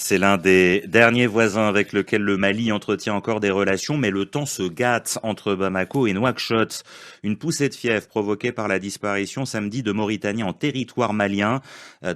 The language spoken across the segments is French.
C'est l'un des derniers voisins avec lequel le Mali entretient encore des relations, mais le temps se gâte entre Bamako et Nouakchott. Une poussée de fièvre provoquée par la disparition samedi de Mauritaniens en territoire malien,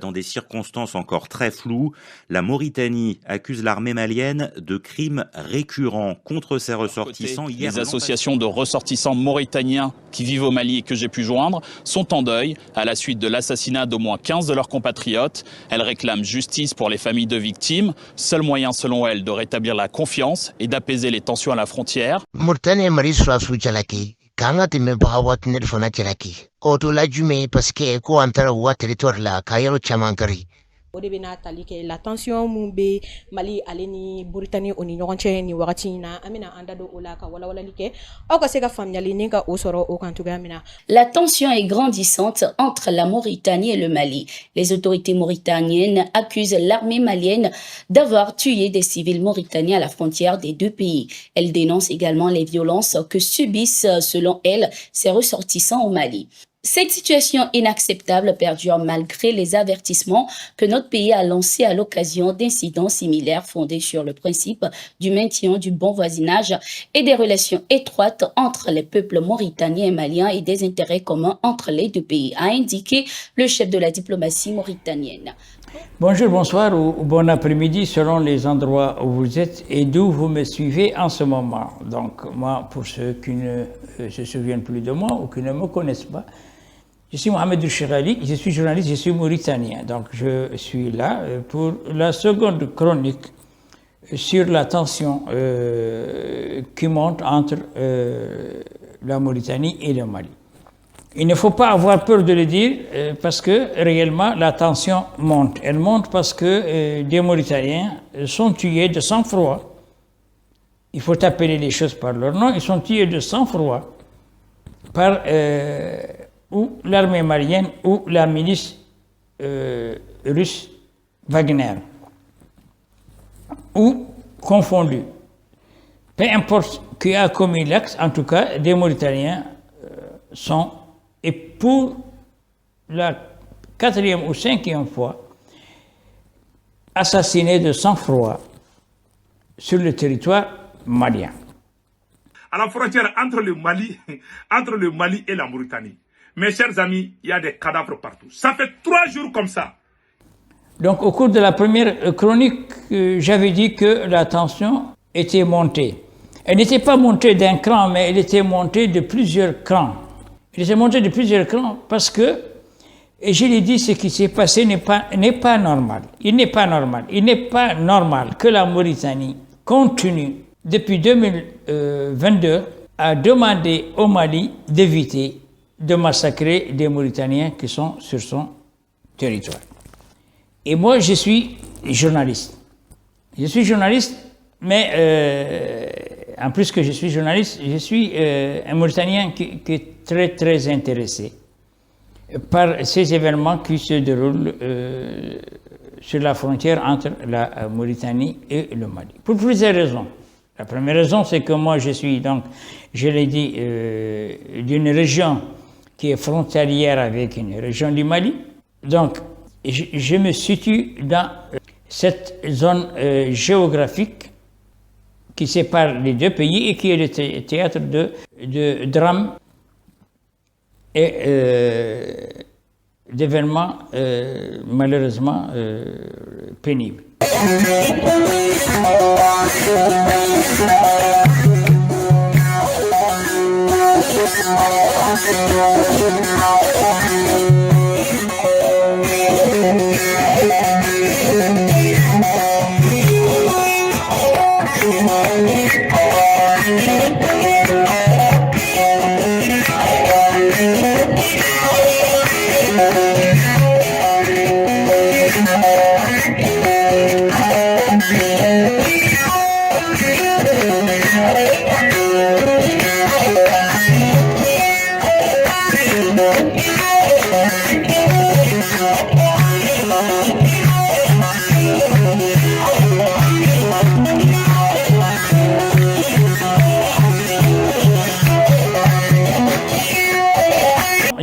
dans des circonstances encore très floues. La Mauritanie accuse l'armée malienne de crimes récurrents contre ses ressortissants. Les associations de ressortissants mauritaniens qui vivent au Mali et que j'ai pu joindre sont en deuil à la suite de l'assassinat d'au moins 15 de leurs compatriotes. Elles réclament justice pour les familles de victimes. Seul moyen selon elles de rétablir la confiance et d'apaiser les tensions à la frontière. La tension mun be Mali ale ni Mauritanie o ni ɲɔgɔn cɛ ni wagati in na an bɛna an da don o la ka walawalali kɛ aw ka se ka faamuyali ni ka o sɔrɔ o kan cogoya min na. La tension est grandissante entre la Mauritanie et le Mali. Les autorités mauritaniennes accusent l'armée malienne d'avoir tué des civils mauritaniens à la frontière des deux pays. Elles dénoncent également les violences que subissent, selon elles, ces ressortissants au Mali. Cette situation inacceptable perdure malgré les avertissements que notre pays a lancés à l'occasion d'incidents similaires fondés sur le principe du maintien du bon voisinage et des relations étroites entre les peuples mauritaniens et maliens et des intérêts communs entre les deux pays, a indiqué le chef de la diplomatie mauritanienne. Bonjour, bonsoir ou bon après-midi selon les endroits où vous êtes et d'où vous me suivez en ce moment. Donc moi, pour ceux qui ne se souviennent plus de moi ou qui ne me connaissent pas, je suis Mohamed Chirali, je suis journaliste, je suis mauritanien. Donc je suis là pour la seconde chronique sur la tension qui monte entre la Mauritanie et le Mali. Il ne faut pas avoir peur de le dire parce que réellement la tension monte. Elle monte parce que des Mauritaniens sont tués de sang-froid. Il faut appeler les choses par leur nom. Ils sont tués de sang-froid par ou l'armée malienne ou la milice russe Wagner, ou confondus. Peu importe qui a commis l'acte, en tout cas, des Mauritaniens sont, et pour la 4e ou 5e fois, assassinés de sang-froid sur le territoire malien. À la frontière entre le Mali et la Mauritanie, mes chers amis, il y a des cadavres partout. Ça fait 3 jours comme ça. Donc au cours de la première chronique, j'avais dit que la tension était montée. Elle n'était pas montée d'un cran, mais elle était montée de plusieurs crans. Elle était montée de plusieurs crans parce que, et je l'ai dit, ce qui s'est passé n'est pas normal. Il n'est pas normal. Il n'est pas normal que la Mauritanie continue, depuis 2022, à demander au Mali d'éviter de massacrer des Mauritaniens qui sont sur son territoire. Et moi, je suis journaliste. Je suis journaliste, mais en plus que je suis journaliste, je suis un Mauritanien qui est très, très intéressé par ces événements qui se déroulent sur la frontière entre la Mauritanie et le Mali. Pour plusieurs raisons. La première raison, c'est que moi, je suis, donc, je l'ai dit, d'une région qui est frontalière avec une région du Mali. Donc, je me situe dans cette zone géographique qui sépare les deux pays et qui est le théâtre de drames et d'événements malheureusement pénibles.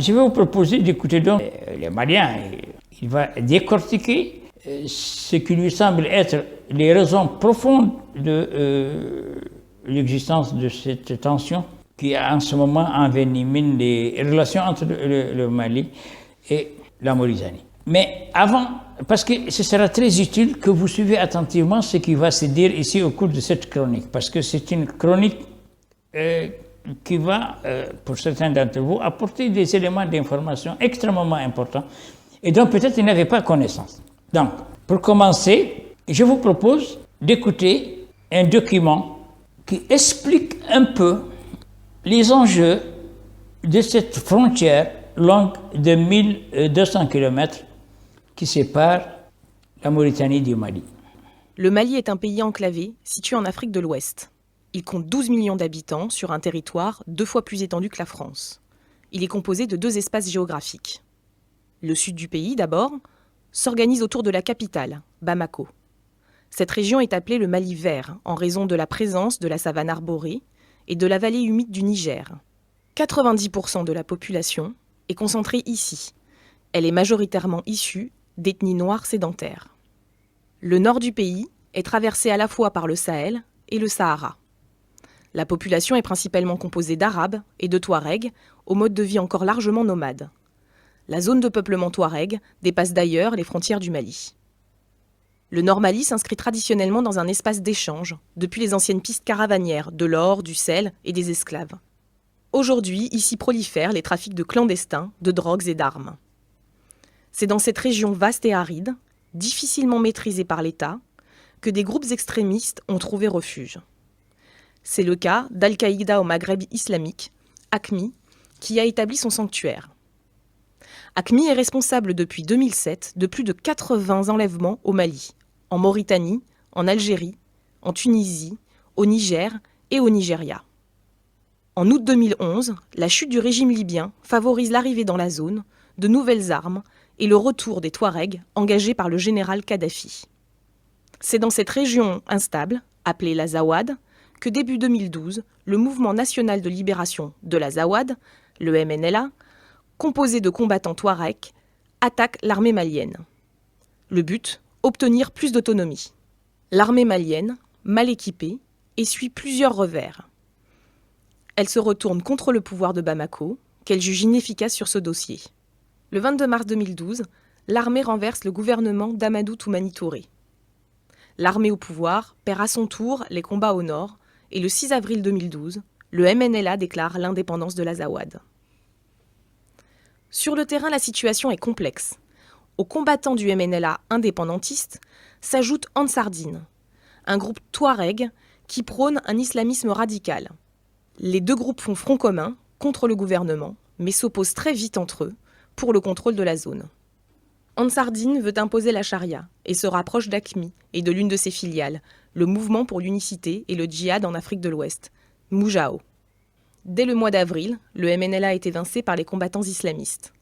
Je vais vous proposer d'écouter donc les Maliens. Il va décortiquer ce qui lui semble être les raisons profondes de l'existence de cette tension qui en ce moment envenime les relations entre le Mali et la Mauritanie. Mais avant, parce que ce sera très utile que vous suivez attentivement ce qui va se dire ici au cours de cette chronique, parce que c'est une chronique qui va, pour certains d'entre vous, apporter des éléments d'information extrêmement importants et dont peut-être ils n'avaient pas connaissance. Donc, pour commencer, je vous propose d'écouter un document qui explique un peu les enjeux de cette frontière longue de 1200 km qui sépare la Mauritanie du Mali. Le Mali est un pays enclavé situé en Afrique de l'Ouest. Il compte 12 millions d'habitants sur un territoire 2 fois plus étendu que la France. Il est composé de 2 espaces géographiques. Le sud du pays, d'abord, s'organise autour de la capitale, Bamako. Cette région est appelée le Mali vert en raison de la présence de la savane arborée et de la vallée humide du Niger. 90% de la population est concentrée ici. Elle est majoritairement issue d'ethnies noires sédentaires. Le nord du pays est traversé à la fois par le Sahel et le Sahara. La population est principalement composée d'Arabes et de Touaregs, au mode de vie encore largement nomade. La zone de peuplement Touareg dépasse d'ailleurs les frontières du Mali. Le Nord Mali s'inscrit traditionnellement dans un espace d'échange, depuis les anciennes pistes caravanières de l'or, du sel et des esclaves. Aujourd'hui, ici prolifèrent les trafics de clandestins, de drogues et d'armes. C'est dans cette région vaste et aride, difficilement maîtrisée par l'État, que des groupes extrémistes ont trouvé refuge. C'est le cas d'Al-Qaïda au Maghreb islamique, AQMI, qui a établi son sanctuaire. AQMI est responsable depuis 2007 de plus de 80 enlèvements au Mali, en Mauritanie, en Algérie, en Tunisie, au Niger et au Nigeria. En août 2011, la chute du régime libyen favorise l'arrivée dans la zone de nouvelles armes et le retour des Touaregs engagés par le général Kadhafi. C'est dans cette région instable, appelée l'Azawad, que début 2012, le mouvement national de libération de l'Azawad, le MNLA, composé de combattants Touaregs, attaque l'armée malienne. Le but, obtenir plus d'autonomie. L'armée malienne, mal équipée, essuie plusieurs revers. Elle se retourne contre le pouvoir de Bamako, qu'elle juge inefficace sur ce dossier. Le 22 mars 2012, l'armée renverse le gouvernement d'Amadou Toumani Touré. L'armée au pouvoir perd à son tour les combats au nord, et le 6 avril 2012, le MNLA déclare l'indépendance de l'Azawad. Sur le terrain, la situation est complexe. Aux combattants du MNLA indépendantiste s'ajoute Ansardine, un groupe touareg qui prône un islamisme radical. Les 2 groupes font front commun contre le gouvernement, mais s'opposent très vite entre eux pour le contrôle de la zone. Ansardine veut imposer la charia et se rapproche d'AQMI et de l'une de ses filiales, le Mouvement pour l'unicité et le djihad en Afrique de l'Ouest, Moujao. Dès le mois d'avril, le MNLA est évincé par les combattants islamistes.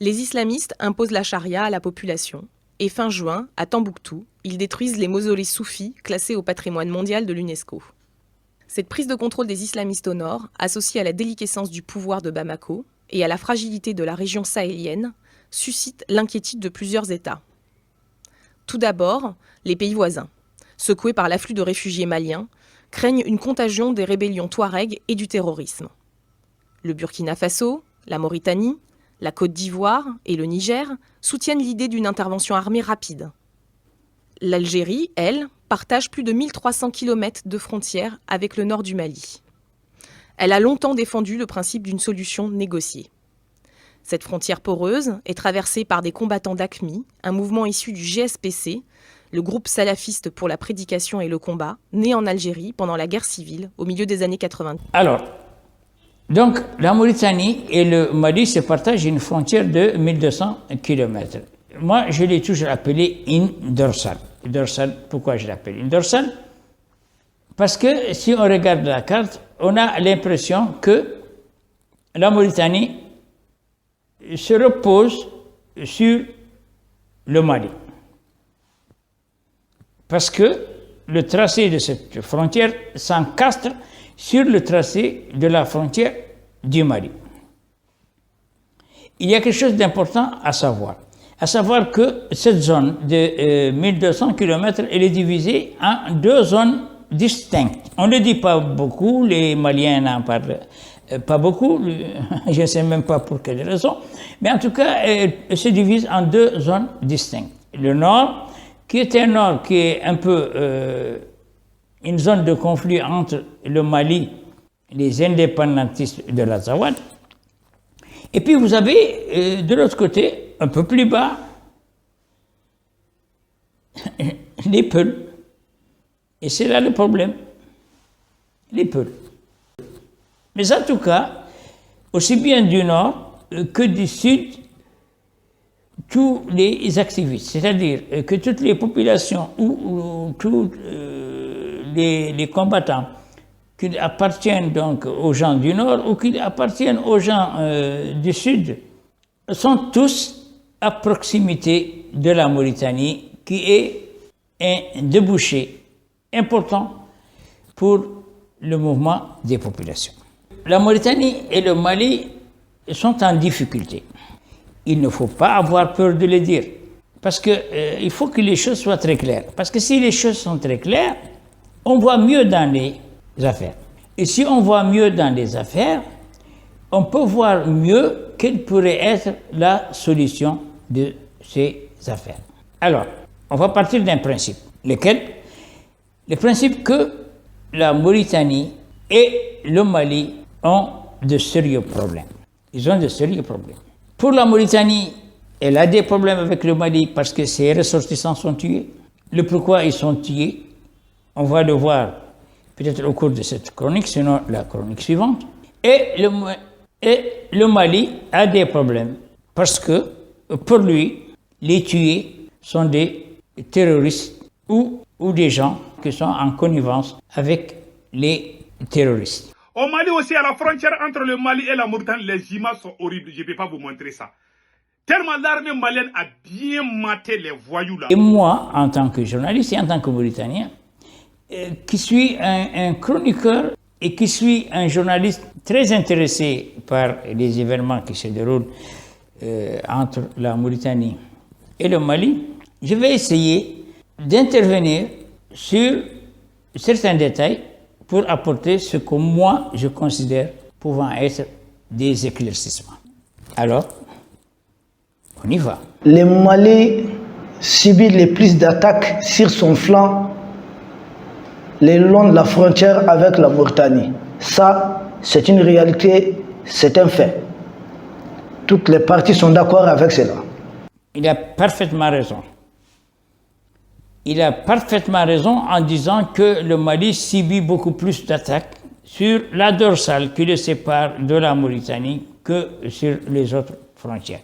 Les islamistes imposent la charia à la population et fin juin, à Tombouctou, ils détruisent les mausolées soufis classés au patrimoine mondial de l'UNESCO. Cette prise de contrôle des islamistes au nord, associée à la déliquescence du pouvoir de Bamako et à la fragilité de la région sahélienne, suscite l'inquiétude de plusieurs États. Tout d'abord, les pays voisins, secoués par l'afflux de réfugiés maliens, craignent une contagion des rébellions touaregs et du terrorisme. Le Burkina Faso, la Mauritanie, la Côte d'Ivoire et le Niger soutiennent l'idée d'une intervention armée rapide. L'Algérie, elle, partage plus de 1300 km de frontières avec le nord du Mali. Elle a longtemps défendu le principe d'une solution négociée. Cette frontière poreuse est traversée par des combattants d'AQMI, un mouvement issu du GSPC, le groupe salafiste pour la prédication et le combat, né en Algérie pendant la guerre civile au milieu des années 80. Alors, donc la Mauritanie et le Mali se partagent une frontière de 1200 km. Moi, je l'ai toujours appelé une dorsale. Dorsale, pourquoi je l'appelle une dorsale? Parce que si on regarde la carte, on a l'impression que la Mauritanie se repose sur le Mali. Parce que le tracé de cette frontière s'encastre sur le tracé de la frontière du Mali. Il y a quelque chose d'important à savoir. À savoir que cette zone de 1200 km, elle est divisée en deux zones distinctes. On ne le dit pas beaucoup, les Maliens n'en parlent pas beaucoup, je ne sais même pas pour quelle raison, mais en tout cas, elle se divise en deux zones distinctes. Le nord, qui est un nord qui est un peu une zone de conflit entre le Mali et les indépendantistes de l'Azawad. Et puis vous avez de l'autre côté, un peu plus bas, les Peuls. Et c'est là le problème, les Peuls. Mais en tout cas, aussi bien du nord que du sud, tous les activistes, c'est-à-dire que toutes les populations ou tous les combattants qui appartiennent donc aux gens du nord ou qui appartiennent aux gens du sud, sont tous à proximité de la Mauritanie, qui est un débouché important pour le mouvement des populations. La Mauritanie et le Mali sont en difficulté. Il ne faut pas avoir peur de le dire, parce qu'il faut que les choses soient très claires. Parce que si les choses sont très claires, on voit mieux dans les affaires. Et si on voit mieux dans les affaires, on peut voir mieux quelle pourrait être la solution de ces affaires. Alors, on va partir d'un principe, lequel? Le principe que la Mauritanie et le Mali ont de sérieux problèmes. Ils ont de sérieux problèmes. Pour la Mauritanie, elle a des problèmes avec le Mali parce que ses ressortissants sont tués. Le pourquoi ils sont tués, on va le voir peut-être au cours de cette chronique, sinon la chronique suivante. Et le Mali a des problèmes parce que pour lui, les tués sont des terroristes ou des gens qui sont en connivence avec les terroristes. Au Mali aussi, à la frontière entre le Mali et la Mauritanie, les images sont horribles. Je ne vais pas vous montrer ça. Tellement l'armée malienne a bien maté les voyous là. Et moi, en tant que journaliste et en tant que Mauritanien, qui suis un chroniqueur et qui suis un journaliste très intéressé par les événements qui se déroulent entre la Mauritanie et le Mali, je vais essayer d'intervenir sur certains détails pour apporter ce que moi je considère pouvant être des éclaircissements. Alors, on y va. Le Mali subit le plus d'attaques sur son flanc le long de la frontière avec la Mauritanie. Ça, c'est une réalité, c'est un fait. Toutes les parties sont d'accord avec cela. Il a parfaitement raison. Il a parfaitement raison en disant que le Mali subit beaucoup plus d'attaques sur la dorsale qui le sépare de la Mauritanie que sur les autres frontières.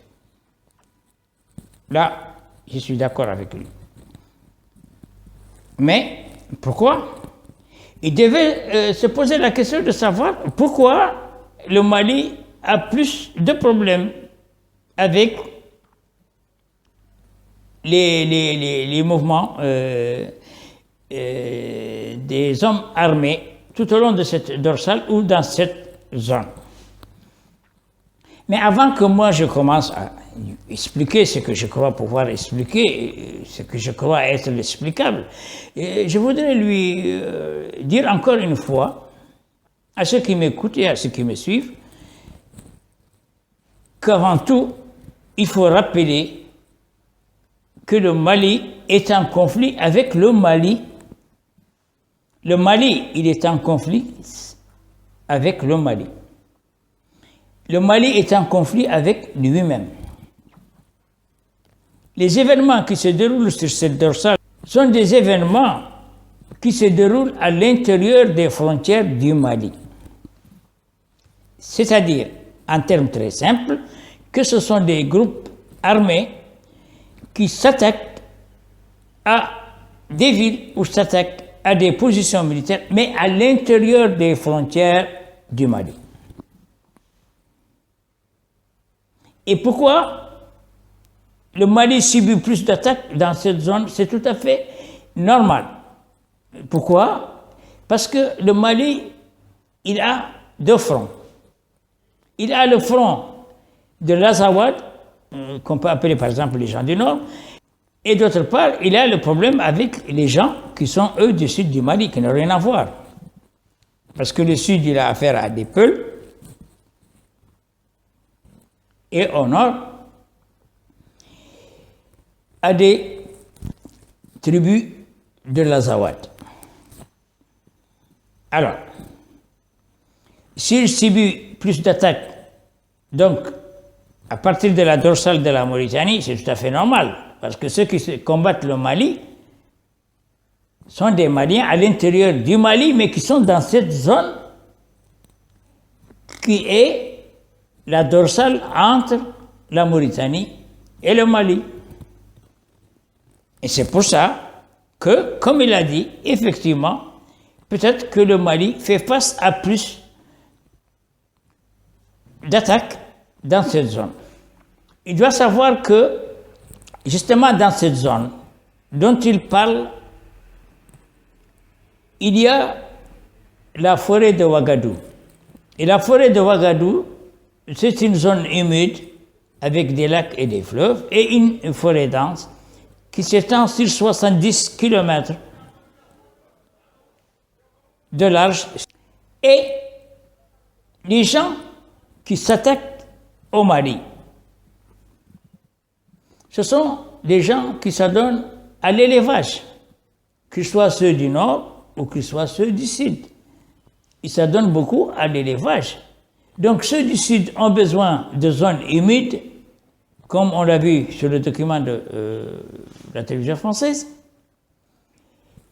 Là, je suis d'accord avec lui. Mais pourquoi? Il devait se poser la question de savoir pourquoi le Mali a plus de problèmes avec les mouvements des hommes armés tout au long de cette dorsale ou dans cette zone. Mais avant que moi je commence à expliquer ce que je crois pouvoir expliquer, ce que je crois être l'explicable, je voudrais lui dire encore une fois à ceux qui m'écoutent et à ceux qui me suivent qu'avant tout, il faut rappeler que le Mali est en conflit avec le Mali. Le Mali, il est en conflit avec le Mali. Le Mali est en conflit avec lui-même. Les événements qui se déroulent sur cette dorsale sont des événements qui se déroulent à l'intérieur des frontières du Mali. C'est-à-dire, en termes très simples, que ce sont des groupes armés qui s'attaquent à des villes ou s'attaquent à des positions militaires, mais à l'intérieur des frontières du Mali. Et pourquoi le Mali subit plus d'attaques dans cette zone? C'est tout à fait normal. Pourquoi? Parce que le Mali, il a deux fronts. Il a le front de l'Azawad qu'on peut appeler par exemple les gens du Nord. Et d'autre part, il y a le problème avec les gens qui sont, eux, du sud du Mali, qui n'ont rien à voir. Parce que le sud, il a affaire à des Peuls. Et au nord, à des tribus de l'Azawad. Alors, s'il subit plus d'attaques, donc à partir de la dorsale de la Mauritanie, c'est tout à fait normal, parce que ceux qui combattent le Mali sont des Maliens à l'intérieur du Mali, mais qui sont dans cette zone qui est la dorsale entre la Mauritanie et le Mali. Et c'est pour ça que, comme il a dit, effectivement, peut-être que le Mali fait face à plus d'attaques dans cette zone. Il doit savoir que, justement dans cette zone dont il parle, il y a la forêt de Ouagadougou. Et la forêt de Ouagadougou, c'est une zone humide avec des lacs et des fleuves et une forêt dense qui s'étend sur 70 km de large. Et les gens qui s'attaquent au Mali, ce sont des gens qui s'adonnent à l'élevage, qu'ils soient ceux du nord ou qu'ils soient ceux du sud. Ils s'adonnent beaucoup à l'élevage. Donc ceux du sud ont besoin de zones humides, comme on l'a vu sur le document de la télévision française.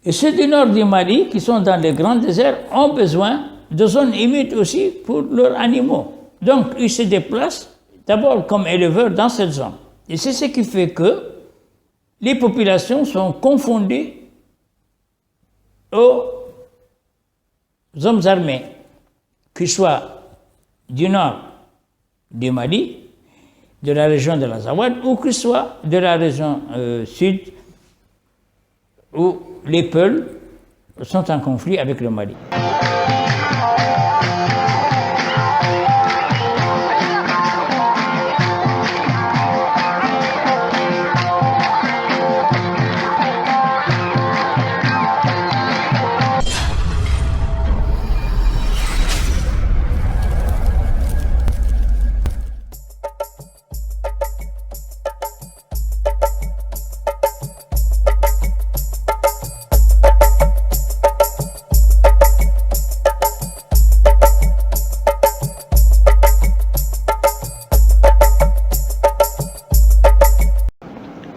Et ceux du nord du Mali, qui sont dans les grands déserts, ont besoin de zones humides aussi pour leurs animaux. Donc ils se déplacent d'abord comme éleveurs dans cette zone. Et c'est ce qui fait que les populations sont confondues aux hommes armés, qu'ils soient du nord du Mali, de la région de l'Azawad, ou qu'ils soient de la région sud, où les Peuls sont en conflit avec le Mali.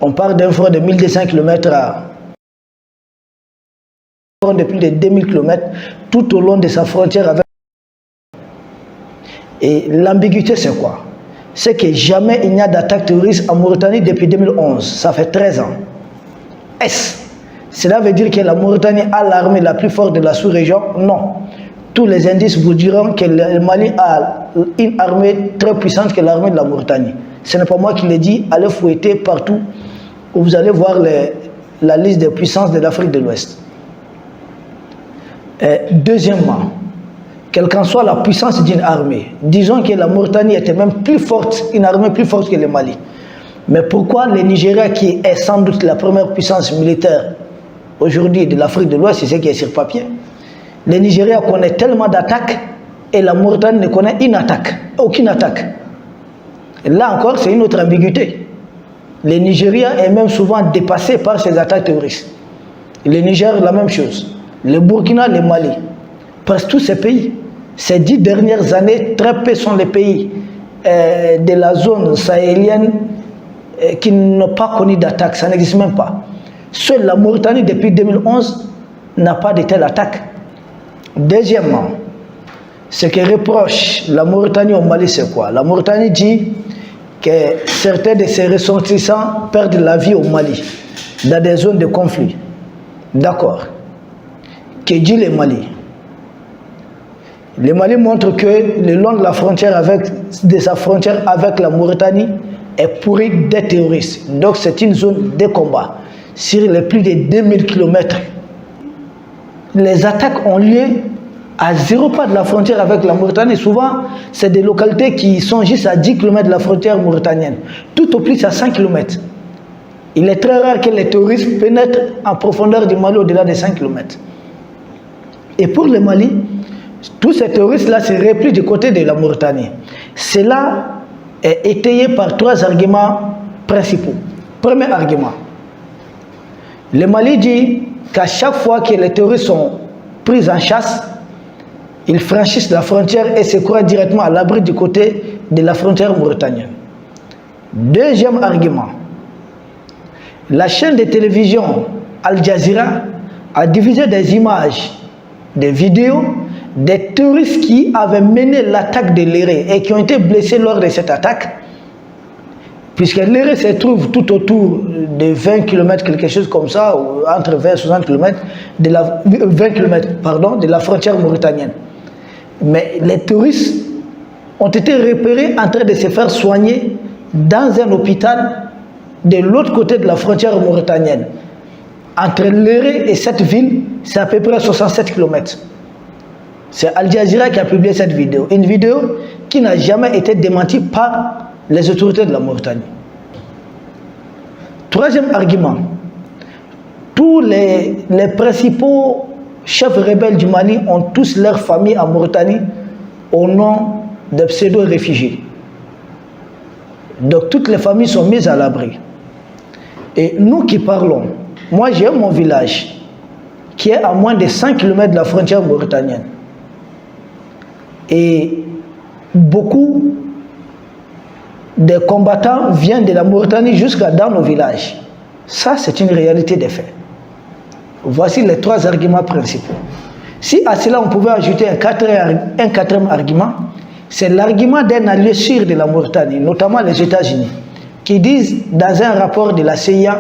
On part d'un front de 1200 km à un front de plus de 2000 km tout au long de sa frontière avec. Et l'ambiguïté, c'est quoi? C'est que jamais il n'y a d'attaque terroriste en Mauritanie depuis 2011. Ça fait 13 ans. Cela veut dire que la Mauritanie a l'armée la plus forte de la sous-région? Non. Tous les indices vous diront que le Mali a une armée très puissante que l'armée de la Mauritanie. Ce n'est pas moi qui l'ai dit. Allez fouetter partout où vous allez voir la liste des puissances de l'Afrique de l'Ouest. Deuxièmement, quelle qu'en soit la puissance d'une armée, disons que la Mauritanie était même plus forte, une armée plus forte que le Mali. Mais pourquoi le Nigeria, qui est sans doute la première puissance militaire aujourd'hui de l'Afrique de l'Ouest, c'est ce qui est sur papier, le Nigeria connaît tellement d'attaques et la Mauritanie ne connaît aucune attaque. Et là encore, c'est une autre ambiguïté. Le Nigeria est même souvent dépassé par ces attaques terroristes. Le Niger, la même chose. Le Burkina, le Mali. Presque tous ces pays. Ces 10 dernières années, très peu sont les pays de la zone sahélienne qui n'ont pas connu d'attaque. Ça n'existe même pas. Seule la Mauritanie, depuis 2011, n'a pas de telle attaque. Deuxièmement, ce que reproche la Mauritanie au Mali, c'est quoi? La Mauritanie dit que certains de ses ressortissants perdent la vie au Mali, dans des zones de conflit. D'accord. Que dit le Mali? Le Mali montre que le long de la frontière de sa frontière avec la Mauritanie est pourri des terroristes. Donc c'est une zone de combat. Sur les plus de 2000 km, les attaques ont lieu à 0 pas de la frontière avec la Mauritanie. Souvent, c'est des localités qui sont juste à 10 km de la frontière mauritanienne. Tout au plus à 5 km. Il est très rare que les terroristes pénètrent en profondeur du Mali au-delà de 5 km. Et pour le Mali, tous ces terroristes-là se replient du côté de la Mauritanie. Cela est étayé par 3 arguments principaux. Premier argument, le Mali dit qu'à chaque fois que les terroristes sont pris en chasse, ils franchissent la frontière et se croient directement à l'abri du côté de la frontière mauritanienne. Deuxième argument, la chaîne de télévision Al Jazeera a diffusé des images, des vidéos des terroristes qui avaient mené l'attaque de Léré et qui ont été blessés lors de cette attaque, puisque Léré se trouve tout autour de 20 km, quelque chose comme ça, ou entre 20 et 60 km, de la, 20 km de la frontière mauritanienne. Mais les terroristes ont été repérés en train de se faire soigner dans un hôpital de l'autre côté de la frontière mauritanienne. Entre Léré et cette ville, c'est à peu près 67 km. C'est Al Jazeera qui a publié cette vidéo. Une vidéo qui n'a jamais été démentie par les autorités de la Mauritanie. Troisième argument, tous les principaux chefs rebelles du Mali ont tous leur famille en Mauritanie au nom de pseudo-réfugiés. Donc toutes les familles sont mises à l'abri. Et nous qui parlons, moi j'ai mon village qui est à moins de 5 km de la frontière mauritanienne. Et beaucoup de combattants viennent de la Mauritanie jusqu'à dans nos villages. Ça, c'est une réalité des faits. Voici les 3 arguments principaux. Si à cela on pouvait ajouter un quatrième argument, c'est l'argument d'un allié sûr de la Mauritanie, notamment les États-Unis, qui disent dans un rapport de la CIA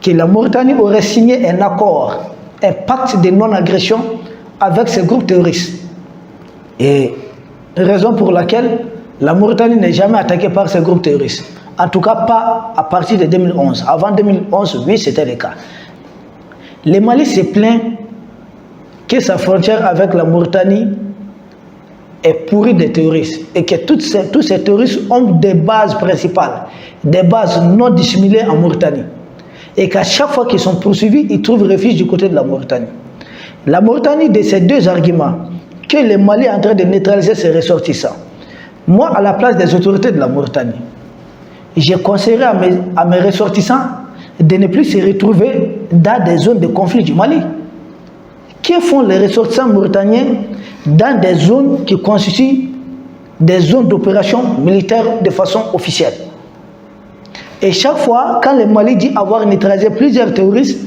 que la Mauritanie aurait signé un accord, un pacte de non-agression avec ces groupes terroristes. Et raison pour laquelle la Mauritanie n'est jamais attaquée par ces groupes terroristes. En tout cas, pas à partir de 2011. Avant 2011, oui, c'était le cas. Le Mali se plaint que sa frontière avec la Mauritanie est pourrie de terroristes et que tous ces terroristes ont des bases principales, des bases non dissimulées en Mauritanie. Et qu'à chaque fois qu'ils sont poursuivis, ils trouvent refuge du côté de la Mauritanie. La Mauritanie, de ces 2 arguments, que le Mali est en train de neutraliser ses ressortissants. Moi, à la place des autorités de la Mauritanie, je conseillerais à mes ressortissants de ne plus se retrouver dans des zones de conflit du Mali. Que font les ressortissants mauritaniens dans des zones qui constituent des zones d'opération militaire de façon officielle? Et chaque fois, quand le Mali dit avoir neutralisé plusieurs terroristes,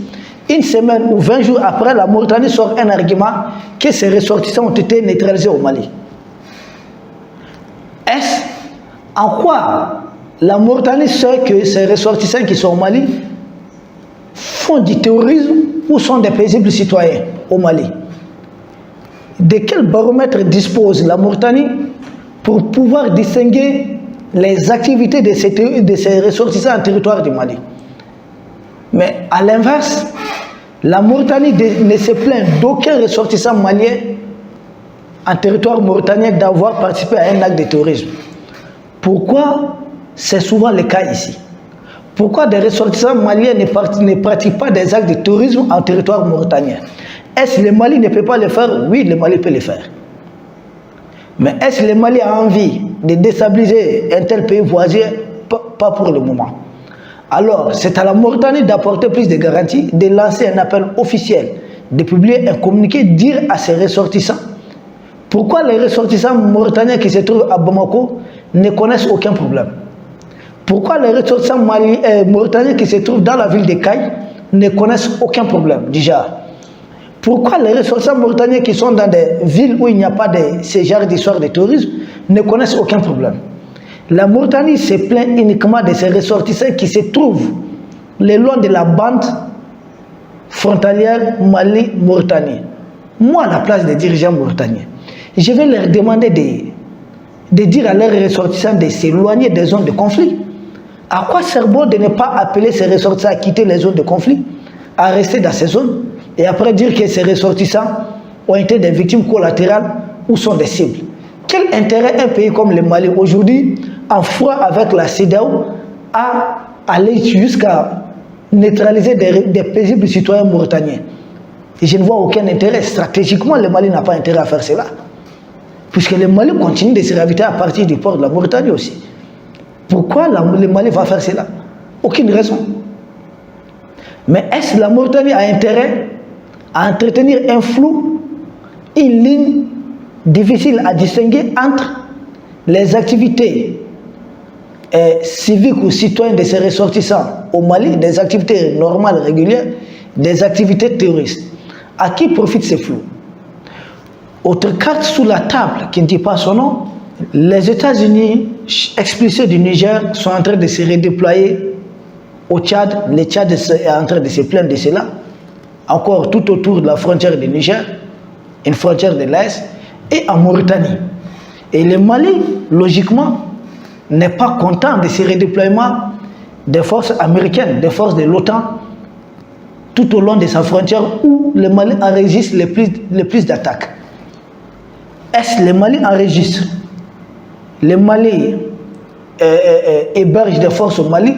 une semaine ou 20 jours après, la Mauritanie sort un argument que ces ressortissants ont été neutralisés au Mali. Est-ce en quoi la Mauritanie sait que ces ressortissants qui sont au Mali font du terrorisme ou sont des paisibles citoyens au Mali? De quel baromètre dispose la Mauritanie pour pouvoir distinguer les activités de ces ressortissants en territoire du Mali? Mais à l'inverse, la Mauritanie ne se plaint d'aucun ressortissant malien en territoire mauritanien d'avoir participé à un acte de terrorisme. Pourquoi c'est souvent le cas ici? Pourquoi des ressortissants maliens ne pratiquent pas des actes de terrorisme en territoire mauritanien? Est-ce que le Mali ne peut pas le faire? Oui, le Mali peut le faire. Mais est-ce que le Mali a envie de déstabiliser un tel pays voisin? Pas pour le moment. Alors, c'est à la Mauritanie d'apporter plus de garanties, de lancer un appel officiel, de publier un communiqué, dire à ses ressortissants pourquoi les ressortissants mauritaniens qui se trouvent à Bamako ne connaissent aucun problème. Pourquoi les ressortissants mauritaniens qui se trouvent dans la ville de Caille ne connaissent aucun problème déjà. Pourquoi les ressortissants mauritaniens qui sont dans des villes où il n'y a pas de ce genre d'histoire de tourisme ne connaissent aucun problème. La Mauritanie se plaint uniquement de ces ressortissants qui se trouvent le long de la bande frontalière Mali-Mauritanie. Moi, à la place des dirigeants mauritaniens, je vais leur demander de dire à leurs ressortissants de s'éloigner des zones de conflit. À quoi sert bon de ne pas appeler ces ressortissants à quitter les zones de conflit, à rester dans ces zones, et après dire que ces ressortissants ont été des victimes collatérales ou sont des cibles. Quel intérêt un pays comme le Mali aujourd'hui, en froid avec la CEDEAO, a aller jusqu'à neutraliser des paisibles citoyens mauritaniens? Et je ne vois aucun intérêt. Stratégiquement, le Mali n'a pas intérêt à faire cela. Puisque le Mali continue de se ravitailler à partir du port de la Mauritanie aussi. Pourquoi le Mali va faire cela? Aucune raison. Mais est-ce que la Mauritanie a intérêt à entretenir un flou, une ligne difficile à distinguer entre les activités civiques ou citoyennes de ses ressortissants au Mali, des activités normales, régulières, des activités terroristes? À qui profite ce flou? Autre carte sous la table qui ne dit pas son nom, les États-Unis expulsés du Niger sont en train de se redéployer au Tchad. Le Tchad est en train de se plaindre de cela. Encore tout autour de la frontière du Niger, une frontière de l'Est, et en Mauritanie. Et le Mali, logiquement, n'est pas content de ce redéploiement des forces américaines, des forces de l'OTAN, tout au long de sa frontière où le Mali enregistre le plus d'attaques. Est-ce que le Mali enregistre? Le Mali héberge des forces au Mali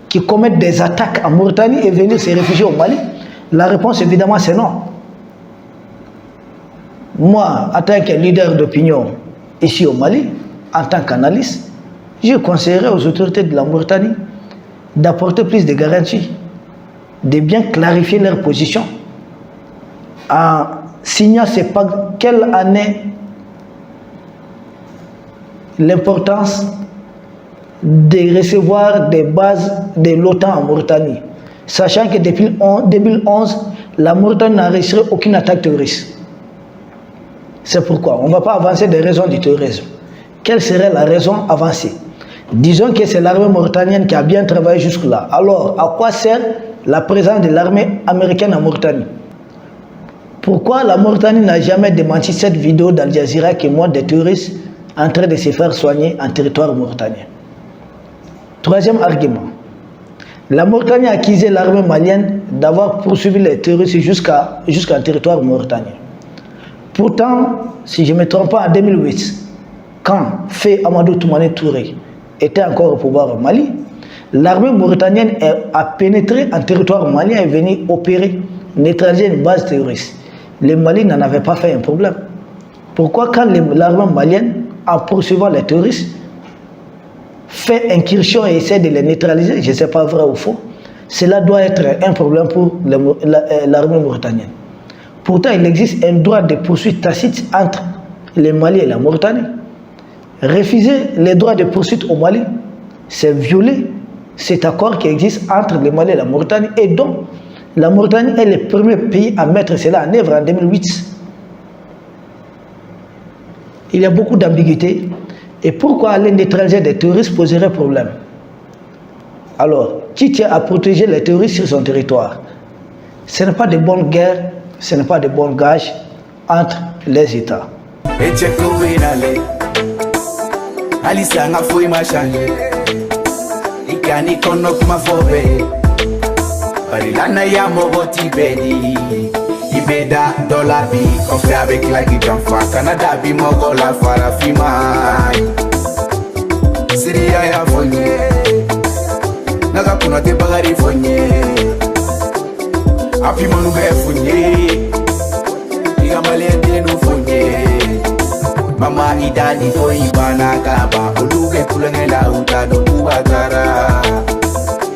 qui commettent des attaques en Mauritanie et venir se réfugier au Mali? La réponse évidemment c'est non. Moi, en tant que leader d'opinion ici au Mali, en tant qu'analyste, je conseillerais aux autorités de la Mauritanie d'apporter plus de garanties, de bien clarifier leur position en signant quelle année l'importance de recevoir des bases de l'OTAN en Mauritanie, sachant que depuis 2011, la Mauritanie n'a enregistré aucune attaque terroriste. C'est pourquoi on ne va pas avancer des raisons du terrorisme. Quelle serait la raison avancée? Disons que c'est l'armée mauritanienne qui a bien travaillé jusque-là. Alors, à quoi sert la présence de l'armée américaine en Mauritanie? Pourquoi la Mauritanie n'a jamais démenti cette vidéo d'Al Jazeera qui montre des terroristes en train de se faire soigner en territoire mauritanien? Troisième argument. La Mauritanie a accusé l'armée malienne d'avoir poursuivi les terroristes jusqu'en territoire mauritanien. Pourtant, si je ne me trompe pas, en 2008, quand Fé Amadou Toumani Touré était encore au pouvoir au Mali, l'armée mauritanienne a pénétré en territoire malien et est venue opérer, neutraliser une base terroriste. Le Mali n'en avait pas fait un problème. Pourquoi quand l'armée malienne, en poursuivant les terroristes, fait incursion et essaie de les neutraliser, je ne sais pas vrai ou faux, cela doit être un problème pour l'armée mauritanienne. Pourtant, il existe un droit de poursuite tacite entre le Mali et la Mauritanie. Refuser les droits de poursuite au Mali, c'est violer cet accord qui existe entre le Mali et la Mauritanie, et donc la Mauritanie est le premier pays à mettre cela en œuvre en 2008. Il y a beaucoup d'ambiguïté. Et pourquoi aller neutraliser des terroristes poserait problème? Alors, qui tient à protéger les terroristes sur son territoire? Ce n'est pas de bonne guerre, ce n'est pas de bons gages entre les États. Ibeda dollar bi confrère avec la Guijanfa Canada bi mogo la farafima Syria ya fonye Naga kuna te bagari fonye Api manu be fonye Iga malende nu fonye Mama idani fo ibana kaba Oluge kulenge la uta do kubatara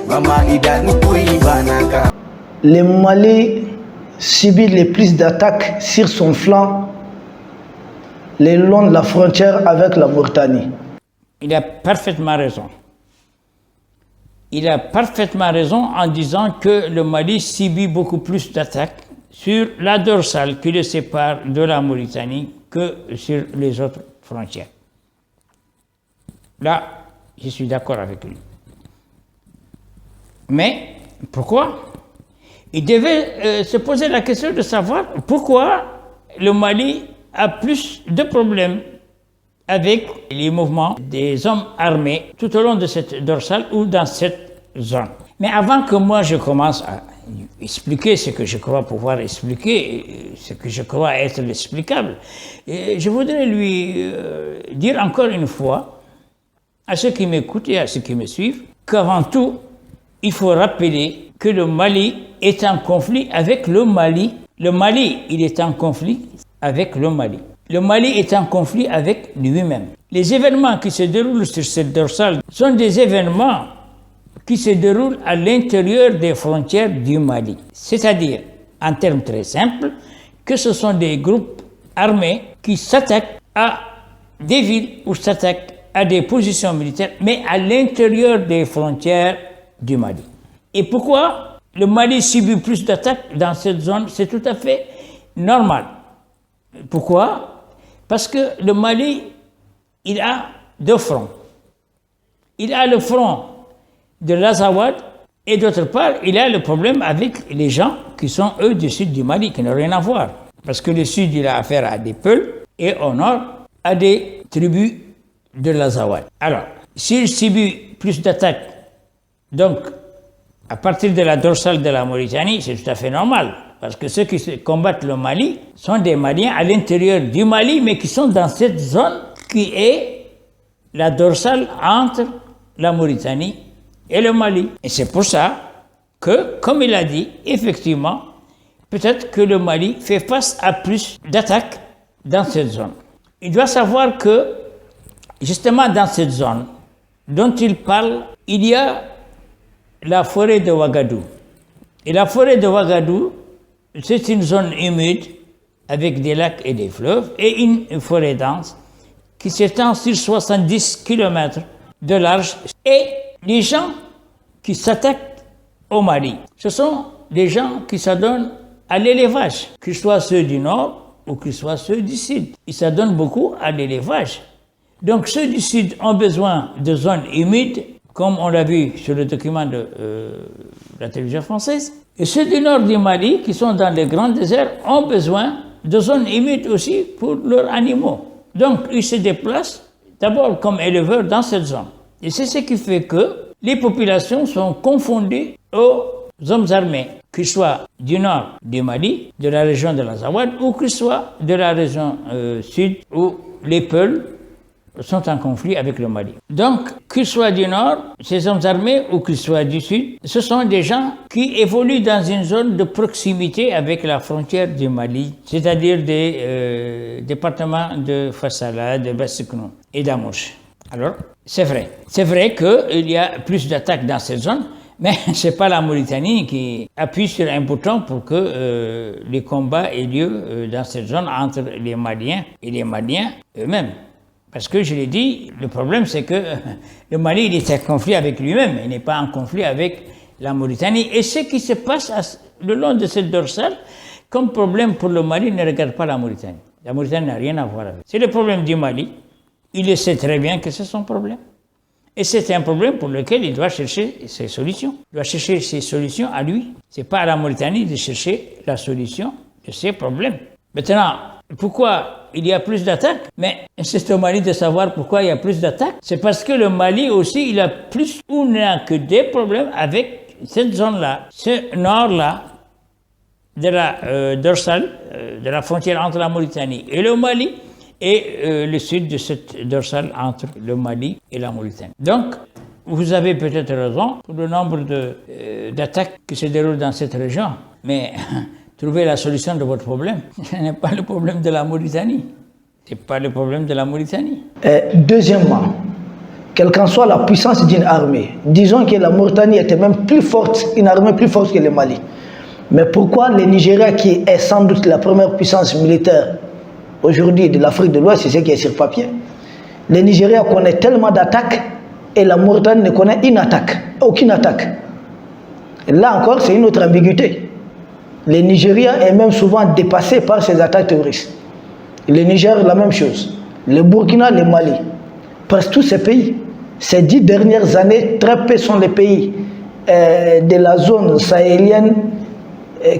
Mama idani fo ibana kaba. Le Mali subit le plus d'attaques sur son flanc le long de la frontière avec la Mauritanie. Il a parfaitement raison. Il a parfaitement raison en disant que le Mali subit beaucoup plus d'attaques sur la dorsale qui le sépare de la Mauritanie que sur les autres frontières. Là, je suis d'accord avec lui. Mais pourquoi? Il devait se poser la question de savoir pourquoi le Mali a plus de problèmes avec les mouvements des hommes armés tout au long de cette dorsale ou dans cette zone. Mais avant que moi je commence à expliquer ce que je crois pouvoir expliquer, ce que je crois être explicable. Et je voudrais lui dire encore une fois, à ceux qui m'écoutent et à ceux qui me suivent, qu'avant tout, il faut rappeler que le Mali est en conflit avec le Mali. Le Mali, il est en conflit avec le Mali. Le Mali est en conflit avec lui-même. Les événements qui se déroulent sur cette dorsale sont des événements qui se déroulent à l'intérieur des frontières du Mali. C'est-à-dire, en termes très simples, que ce sont des groupes armés qui s'attaquent à des villes ou s'attaquent à des positions militaires, mais à l'intérieur des frontières du Mali. Et pourquoi le Mali subit plus d'attaques dans cette zone? C'est tout à fait normal. Pourquoi? Parce que le Mali, il a deux fronts. Il a le front de l'Azawad et d'autre part, il a le problème avec les gens qui sont eux du sud du Mali, qui n'ont rien à voir. Parce que le sud, il a affaire à des Peuls et au nord, à des tribus de l'Azawad. Alors, s'il subit plus d'attaques, donc à partir de la dorsale de la Mauritanie, c'est tout à fait normal. Parce que ceux qui combattent le Mali sont des Maliens à l'intérieur du Mali, mais qui sont dans cette zone qui est la dorsale entre la Mauritanie et le Mali. Et c'est pour ça que, comme il a dit, effectivement, peut-être que le Mali fait face à plus d'attaques dans cette zone. Il doit savoir que, justement dans cette zone dont il parle, il y a la forêt de Ouagadougou. Et la forêt de Ouagadougou, c'est une zone humide avec des lacs et des fleuves et une forêt dense qui s'étend sur 70 km de large. Et les gens qui s'attaquent au Mali, ce sont des gens qui s'adonnent à l'élevage, qu'ils soient ceux du nord ou qu'ils soient ceux du sud. Ils s'adonnent beaucoup à l'élevage. Donc ceux du sud ont besoin de zones humides, comme on l'a vu sur le document de la télévision française. Et ceux du nord du Mali, qui sont dans les grands déserts, ont besoin de zones humides aussi pour leurs animaux. Donc ils se déplacent d'abord comme éleveurs dans cette zone. Et c'est ce qui fait que les populations sont confondues aux hommes armés, qu'ils soient du nord du Mali, de la région de l'Azawad, ou qu'ils soient de la région sud, où les Peuls sont en conflit avec le Mali. Donc, qu'ils soient du nord, ces hommes armés, ou qu'ils soient du sud, ce sont des gens qui évoluent dans une zone de proximité avec la frontière du Mali, c'est-à-dire des départements de Fassala, de Bassiknou et d'Amouche. Alors, c'est vrai qu'il y a plus d'attaques dans cette zone, mais ce n'est pas la Mauritanie qui appuie sur un bouton pour que les combats aient lieu dans cette zone entre les Maliens et les Maliens eux-mêmes. Parce que je l'ai dit, le problème c'est que le Mali il est en conflit avec lui-même, il n'est pas en conflit avec la Mauritanie. Et ce qui se passe le long de cette dorsale, comme problème pour le Mali, ne regarde pas la Mauritanie. La Mauritanie n'a rien à voir avec. C'est le problème du Mali. Il le sait très bien que c'est son problème. Et c'est un problème pour lequel il doit chercher ses solutions. Il doit chercher ses solutions à lui. Ce n'est pas à la Mauritanie de chercher la solution de ses problèmes. Maintenant, pourquoi il y a plus d'attaques? Mais c'est au Mali de savoir pourquoi il y a plus d'attaques. C'est parce que le Mali aussi, il a plus ou n'a que des problèmes avec cette zone-là, ce nord-là de la dorsale, de la frontière entre la Mauritanie et le Mali, et le sud de cette dorsale entre le Mali et la Mauritanie. Donc, vous avez peut-être raison pour le nombre d'attaques qui se déroulent dans cette région, mais trouver la solution de votre problème, ce n'est pas le problème de la Mauritanie. Ce n'est pas le problème de la Mauritanie. Deuxièmement, quelle qu'en soit la puissance d'une armée, disons que la Mauritanie était même plus forte, une armée plus forte que le Mali. Mais pourquoi le Nigeria, qui est sans doute la première puissance militaire aujourd'hui de l'Afrique de l'Ouest, c'est ce qui est sur papier. Le Nigeria connaît tellement d'attaques et la Mauritanie ne connaît aucune attaque. Et là encore, c'est une autre ambiguïté. Le Nigeria est même souvent dépassé par ces attaques terroristes. Le Niger, la même chose. Le Burkina, le Mali. Presque tous ces pays. Ces 10 dernières années, très peu sont les pays de la zone sahélienne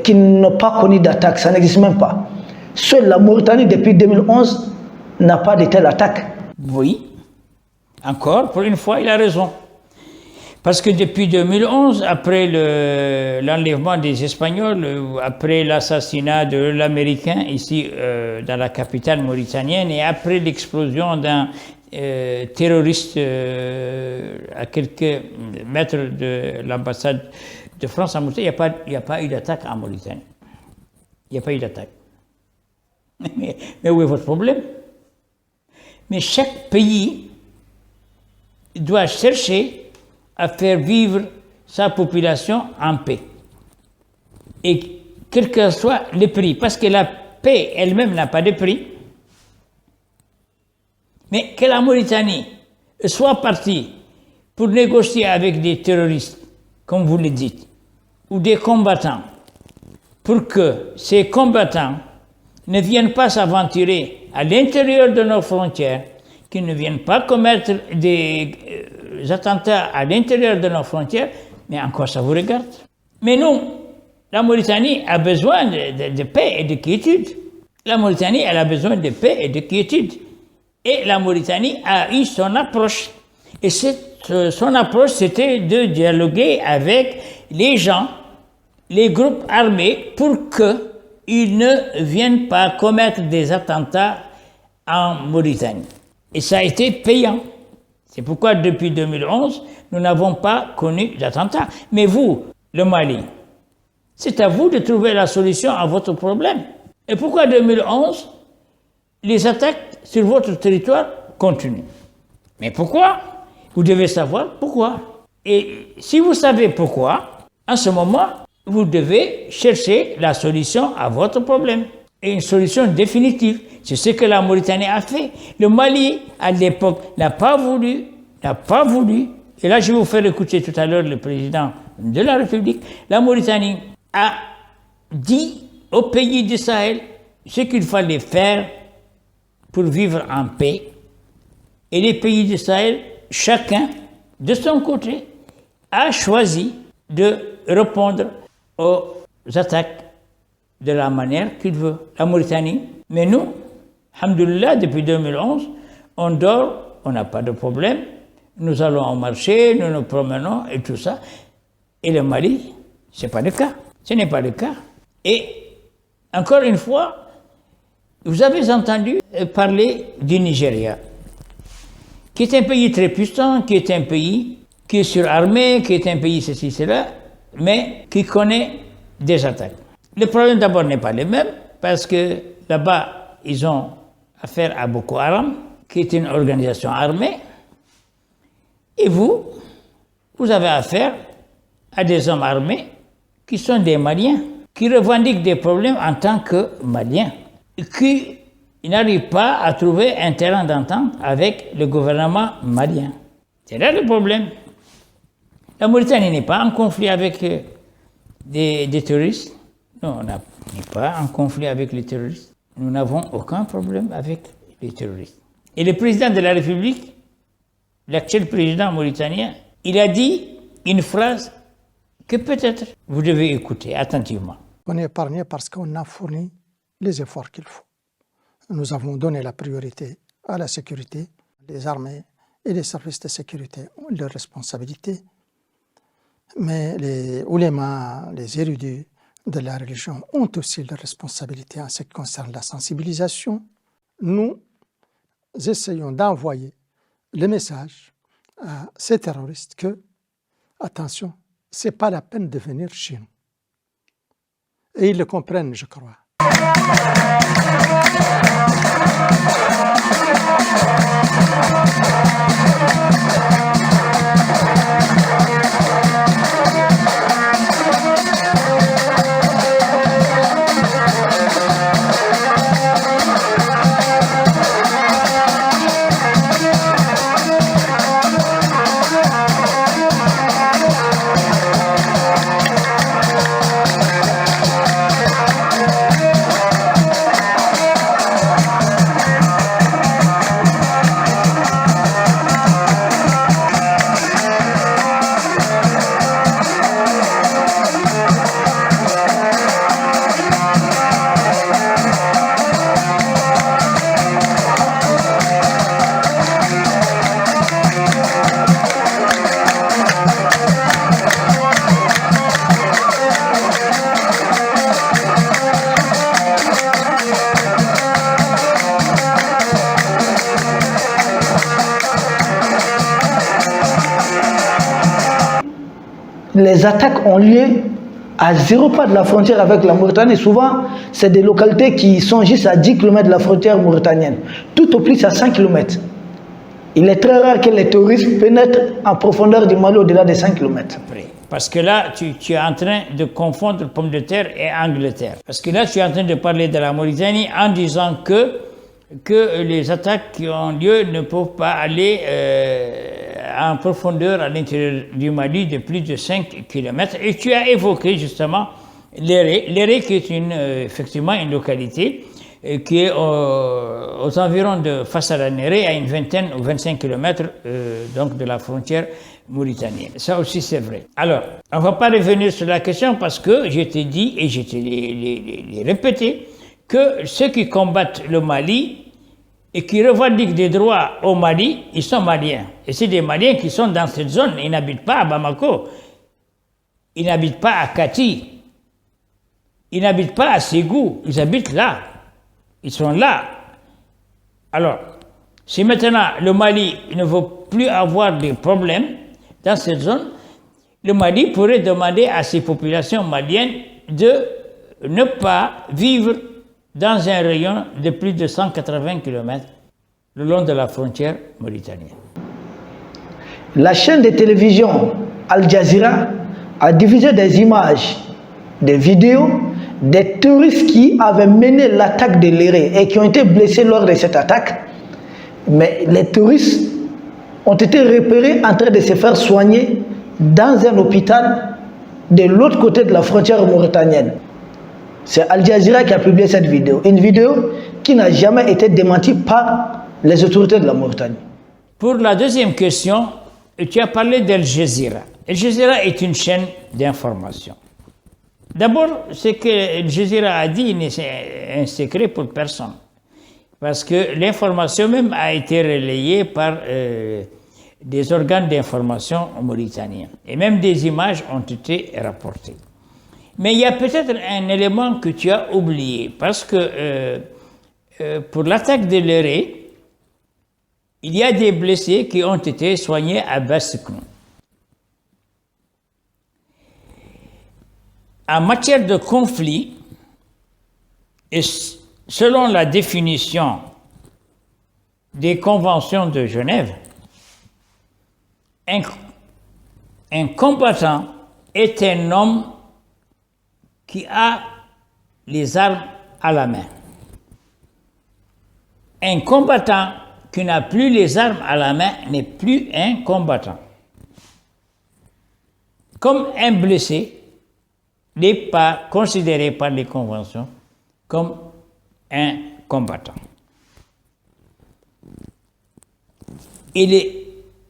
qui n'ont pas connu d'attaque. Ça n'existe même pas. Seule la Mauritanie, depuis 2011, n'a pas de telle attaque. Oui, encore, pour une fois, il a raison. Parce que depuis 2011, après l'enlèvement des Espagnols, après l'assassinat de l'Américain ici dans la capitale mauritanienne et après l'explosion d'un terroriste à quelques mètres de l'ambassade de France à Mauritanie, il n'y a pas eu d'attaque en Mauritanie. Il n'y a pas eu d'attaque. Mais où est votre problème? Mais chaque pays doit chercher à faire vivre sa population en paix. Et quel que soit le prix, parce que la paix elle-même n'a pas de prix, mais que la Mauritanie soit partie pour négocier avec des terroristes, comme vous le dites, ou des combattants, pour que ces combattants ne viennent pas s'aventurer à l'intérieur de nos frontières, qu'ils ne viennent pas commettre des attentats à l'intérieur de nos frontières, mais en quoi ça vous regarde? Mais nous, la Mauritanie a besoin de paix et de quiétude. La Mauritanie, elle a besoin de paix et de quiétude. Et la Mauritanie a eu son approche. Et son approche, c'était de dialoguer avec les gens, les groupes armés, pour qu'ils ne viennent pas commettre des attentats en Mauritanie. Et ça a été payant. C'est pourquoi depuis 2011, nous n'avons pas connu d'attentat. Mais vous, le Mali, c'est à vous de trouver la solution à votre problème. Et pourquoi 2011, les attaques sur votre territoire continuent? Mais pourquoi? Vous devez savoir pourquoi. Et si vous savez pourquoi, en ce moment, vous devez chercher la solution à votre problème. Et une solution définitive. C'est ce que la Mauritanie a fait. Le Mali, à l'époque, n'a pas voulu. Et là, je vais vous faire écouter tout à l'heure le président de la République. La Mauritanie a dit aux pays du Sahel ce qu'il fallait faire pour vivre en paix. Et les pays du Sahel, chacun, de son côté, a choisi de répondre aux attaques de la manière qu'il veut. La Mauritanie, mais nous, alhamdoulilah, depuis 2011, on dort, on n'a pas de problème, nous allons au marché, nous nous promenons et tout ça. Et le Mali, ce n'est pas le cas. Ce n'est pas le cas. Et encore une fois, vous avez entendu parler du Nigeria, qui est un pays très puissant, qui est un pays qui est surarmé, qui est un pays ceci, cela, mais qui connaît des attaques. Le problème d'abord n'est pas le même, parce que là-bas, ils ont affaire à Boko Haram, qui est une organisation armée, et vous avez affaire à des hommes armés qui sont des Maliens, qui revendiquent des problèmes en tant que Maliens, qui n'arrivent pas à trouver un terrain d'entente avec le gouvernement malien. C'est là le problème. La Mauritanie n'est pas en conflit avec des terroristes. Non, on n'est pas en conflit avec les terroristes. Nous n'avons aucun problème avec les terroristes. Et le président de la République, l'actuel président mauritanien, il a dit une phrase que peut-être vous devez écouter attentivement. On est épargné parce qu'on a fourni les efforts qu'il faut. Nous avons donné la priorité à la sécurité. Les armées et les services de sécurité ont leurs responsabilités. Mais les oulémas, les érudits de la religion ont aussi leurs responsabilités en ce qui concerne la sensibilisation. Nous essayons d'envoyer le message à ces terroristes que, attention, ce n'est pas la peine de venir chez nous. Et ils le comprennent, je crois. les attaques ont lieu à 0 pas de la frontière avec la Mauritanie. Souvent, c'est des localités qui sont juste à 10 km de la frontière mauritanienne. Tout au plus à 5 km. Il est très rare que les terroristes pénètrent en profondeur du Mali au-delà de 5 km. Parce que là, tu es en train de confondre pomme de terre et Angleterre. Parce que là, tu es en train de parler de la Mauritanie en disant que les attaques qui ont lieu ne peuvent pas aller en profondeur à l'intérieur du Mali de plus de 5 km. Et tu as évoqué justement Léré. Léré qui est effectivement une localité qui est aux environs de face à la Néré, à une vingtaine ou 25 km donc de la frontière mauritanienne. Ça aussi c'est vrai. Alors, on ne va pas revenir sur la question parce que je t'ai dit et je t'ai les répété que ceux qui combattent le Mali et qui revendiquent des droits au Mali, ils sont maliens. Et c'est des Maliens qui sont dans cette zone. Ils n'habitent pas à Bamako. Ils n'habitent pas à Kati. Ils n'habitent pas à Ségou. Ils habitent là. Ils sont là. Alors, si maintenant le Mali ne veut plus avoir de problèmes dans cette zone, le Mali pourrait demander à ses populations maliennes de ne pas vivre dans un rayon de plus de 180 km le long de la frontière mauritanienne. La chaîne de télévision Al Jazeera a diffusé des images, des vidéos des terroristes qui avaient mené l'attaque de Léré et qui ont été blessés lors de cette attaque. Mais les terroristes ont été repérés en train de se faire soigner dans un hôpital de l'autre côté de la frontière mauritanienne. C'est Al Jazeera qui a publié cette vidéo. Une vidéo qui n'a jamais été démentie par les autorités de la Mauritanie. Pour la deuxième question, tu as parlé d'Al Jazeera. Al Jazeera est une chaîne d'information. D'abord, ce que Al Jazeera a dit n'est un secret pour personne. Parce que l'information même a été relayée par des organes d'information mauritaniens. Et même des images ont été rapportées. Mais il y a peut-être un élément que tu as oublié, parce que pour l'attaque de Léré, il y a des blessés qui ont été soignés à Basseknou. En matière de conflit, et selon la définition des conventions de Genève, un combattant est un homme qui a les armes à la main. Un combattant qui n'a plus les armes à la main n'est plus un combattant. Comme un blessé n'est pas considéré par les conventions comme un combattant. Et les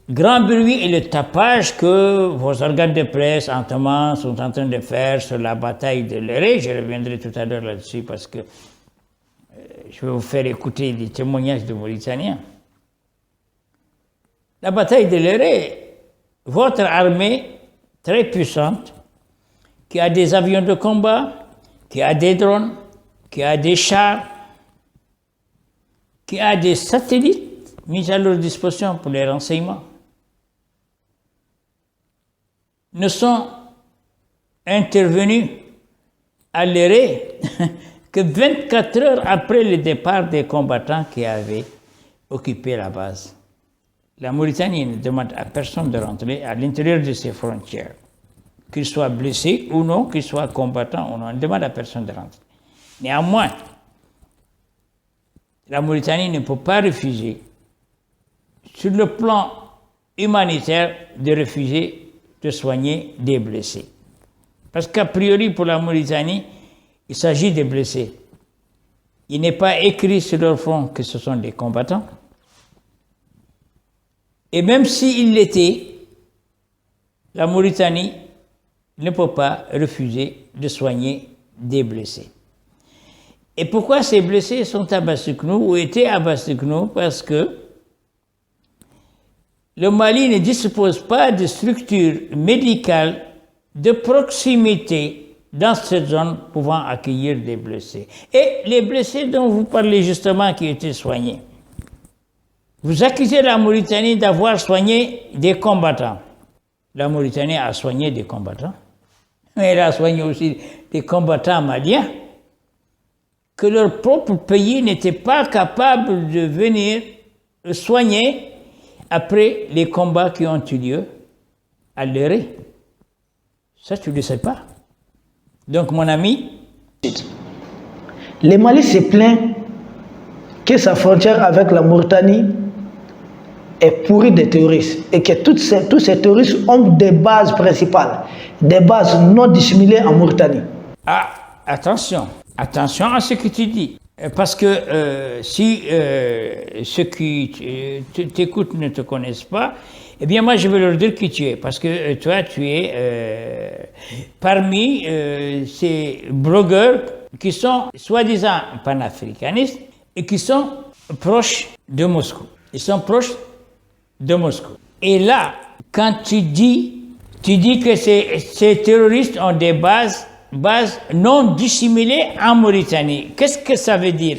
grands bruits et le tapage que vos organes de presse en Thomas sont en train de faire sur la bataille de Léré, je reviendrai tout à l'heure là-dessus parce que je vais vous faire écouter des témoignages de Mauritaniens. La bataille de Léré, votre armée très puissante, qui a des avions de combat, qui a des drones, qui a des chars, qui a des satellites mis à leur disposition pour les renseignements, ne sont intervenus à Léré que 24 heures après le départ des combattants qui avaient occupé la base. La Mauritanie ne demande à personne de rentrer à l'intérieur de ses frontières, qu'il soit blessé ou non, qu'il soit combattant ou non, elle ne demande à personne de rentrer. Néanmoins, la Mauritanie ne peut pas refuser, sur le plan humanitaire, de refuser de soigner des blessés. Parce qu'a priori, pour la Mauritanie, il s'agit des blessés. Il n'est pas écrit sur leur front que ce sont des combattants. Et même s'il l'était, la Mauritanie ne peut pas refuser de soigner des blessés. Et pourquoi ces blessés sont à Basseknou ou étaient à Basseknou? Parce que le Mali ne dispose pas de structures médicales de proximité dans cette zone pouvant accueillir des blessés. Et les blessés dont vous parlez justement qui étaient soignés, vous accusez la Mauritanie d'avoir soigné des combattants. La Mauritanie a soigné des combattants, mais elle a soigné aussi des combattants maliens que leur propre pays n'était pas capable de venir soigner après les combats qui ont eu lieu à Léré. Ça, tu ne le sais pas. Donc, mon ami... Le Mali se plaint que sa frontière avec la Mauritanie est pourrie de terroristes et que tous ces terroristes ont des bases principales, des bases non dissimulées en Mauritanie. Ah, attention à ce que tu dis. Parce que si ceux qui t'écoutent ne te connaissent pas, eh bien moi je vais leur dire qui tu es. Parce que toi tu es parmi ces blogueurs qui sont soi-disant panafricanistes et qui sont proches de Moscou. Ils sont proches de Moscou. Et là, quand tu dis que ces terroristes ont des bases non dissimulées en Mauritanie. Qu'est-ce que ça veut dire?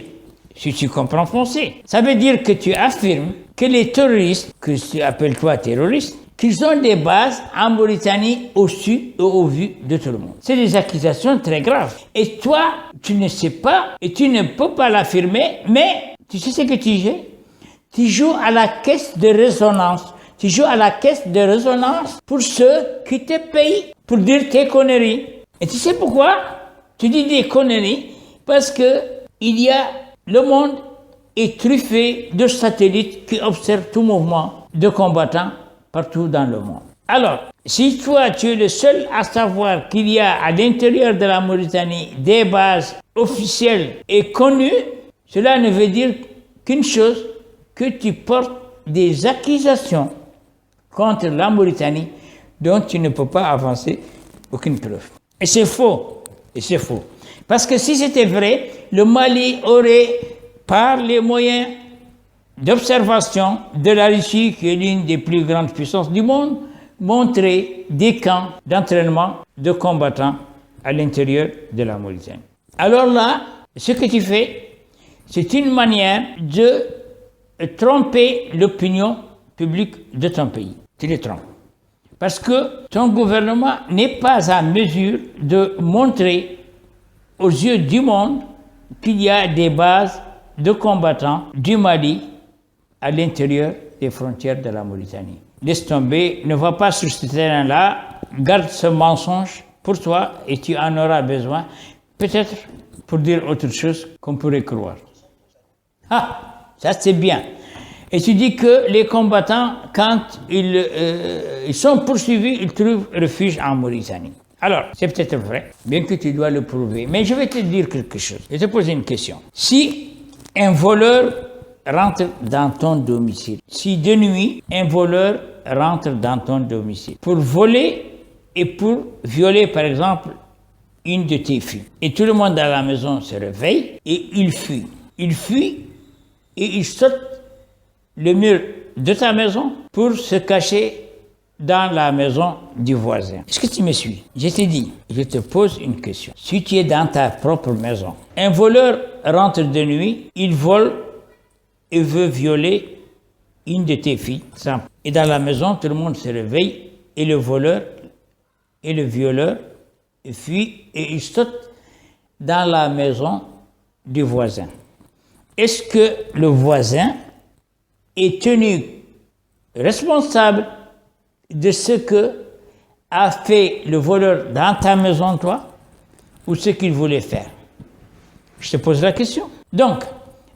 Si tu comprends français. Ça veut dire que tu affirmes que les terroristes, que tu appelles toi terroristes, qu'ils ont des bases en Mauritanie au su et au vu de tout le monde. C'est des accusations très graves. Et toi, tu ne sais pas et tu ne peux pas l'affirmer, mais tu sais ce que tu joues? Tu joues à la caisse de résonance. Tu joues à la caisse de résonance pour ceux qui te payent pour dire tes conneries. Et tu sais pourquoi tu dis des conneries? Parce que le monde est truffé de satellites qui observent tout mouvement de combattants partout dans le monde. Alors, si toi tu es le seul à savoir qu'il y a à l'intérieur de la Mauritanie des bases officielles et connues, cela ne veut dire qu'une chose, que tu portes des accusations contre la Mauritanie dont tu ne peux pas avancer aucune preuve. Et c'est faux. Parce que si c'était vrai, le Mali aurait, par les moyens d'observation de la Russie, qui est l'une des plus grandes puissances du monde, montré des camps d'entraînement de combattants à l'intérieur de la Mauritanie. Alors là, ce que tu fais, c'est une manière de tromper l'opinion publique de ton pays. Tu les trompes. Parce que ton gouvernement n'est pas en mesure de montrer aux yeux du monde qu'il y a des bases de combattants du Mali à l'intérieur des frontières de la Mauritanie. Laisse tomber, ne va pas sur ce terrain-là, garde ce mensonge pour toi et tu en auras besoin, peut-être pour dire autre chose qu'on pourrait croire. Ah, ça c'est bien. Et tu dis que les combattants, quand ils sont poursuivis, ils trouvent refuge en Mauritanie. Alors, c'est peut-être vrai, bien que tu dois le prouver. Mais je vais te dire quelque chose. Je vais te poser une question. Si un voleur rentre dans ton domicile, si de nuit, un voleur rentre dans ton domicile pour voler et pour violer, par exemple, une de tes filles, et tout le monde à la maison se réveille et il fuit. Il fuit et il saute le mur de ta maison pour se cacher dans la maison du voisin. Est-ce que tu me suis? Je t'ai dit, je te pose une question. Si tu es dans ta propre maison, un voleur rentre de nuit, il vole et veut violer une de tes filles. Et dans la maison, tout le monde se réveille et le voleur et le violeur fuient et ils sautent dans la maison du voisin. Est-ce que le voisin est tenu responsable de ce que a fait le voleur dans ta maison, toi, ou ce qu'il voulait faire? Je te pose la question. Donc,